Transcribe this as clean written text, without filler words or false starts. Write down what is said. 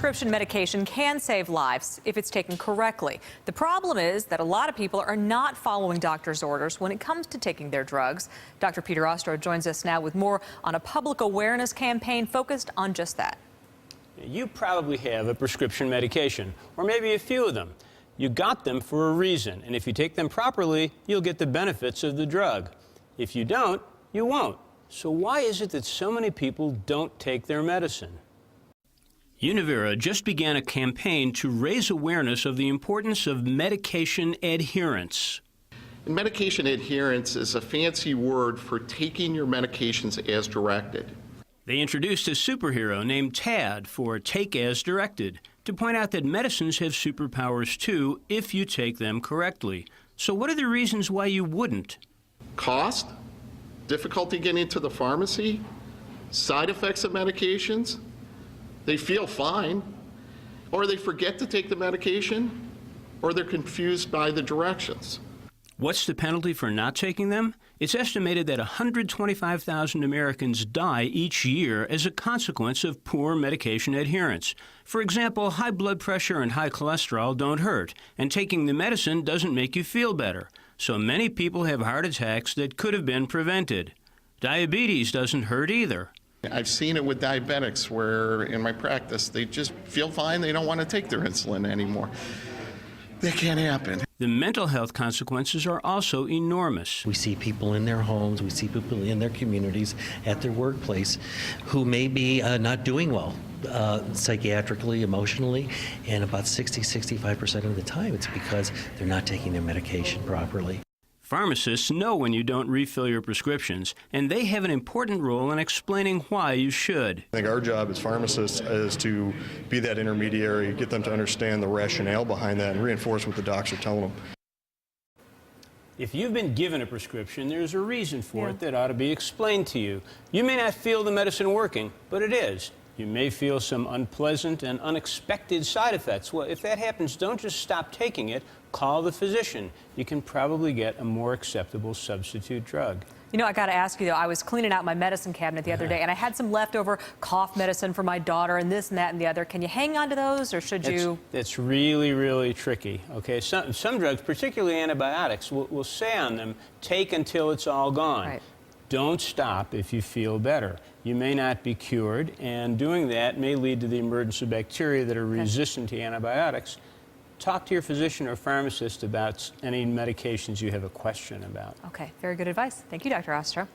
Prescription medication can save lives if it's taken correctly. The problem is that a lot of people are not following doctors' orders when it comes to taking their drugs. Dr. Peter Ostro joins us now with more on a public awareness campaign focused on just that. You probably have a prescription medication, or maybe a few of them. You got them for a reason, and if you take them properly, you'll get the benefits of the drug. If you don't, you won't. So why is it that so many people don't take their medicine? Univera just began a campaign to raise awareness of the importance of medication adherence. And medication adherence is a fancy word for taking your medications as directed. They introduced a superhero named Tad for Take As Directed to point out that medicines have superpowers too if you take them correctly. So what are the reasons why you wouldn't? Cost, difficulty getting to the pharmacy, side effects of medications, they feel fine, or they forget to take the medication, or they're confused by the directions. What's the penalty for not taking them? It's estimated that 125,000 Americans die each year as a consequence of poor medication adherence. For example, high blood pressure and high cholesterol don't hurt, and taking the medicine doesn't make you feel better. So many people have heart attacks that could have been prevented. Diabetes doesn't hurt either. I've seen it with diabetics where in my practice they just feel fine, they don't want to take their insulin anymore. That can't happen. The mental health consequences are also enormous. We see people in their homes, we see people in their communities, at their workplace, who may be not doing well psychiatrically, emotionally, and about 60-65% of the time it's because they're not taking their medication properly. Pharmacists know when you don't refill your prescriptions, and they have an important role in explaining why you should. I think our job as pharmacists is to be that intermediary, get them to understand the rationale behind that, and reinforce what the docs are telling them. If you've been given a prescription, there's a reason for it that ought to be explained to you. You may not feel the medicine working, but it is. You may feel some unpleasant and unexpected side effects. Well, if that happens, don't just stop taking it. Call the physician. You can probably get a more acceptable substitute drug. You know, I got to ask you, though, I was cleaning out my medicine cabinet the other day, and I had some leftover cough medicine for my daughter and this and that and the other. Can you hang on to those, or should you? That's really, really tricky, okay? Some drugs, particularly antibiotics, will say on them, take until it's all gone. Right. Don't stop if you feel better. You may not be cured, and doing that may lead to the emergence of bacteria that are resistant to antibiotics. Talk to your physician or pharmacist about any medications you have a question about. Okay, very good advice. Thank you, Dr. Ostro.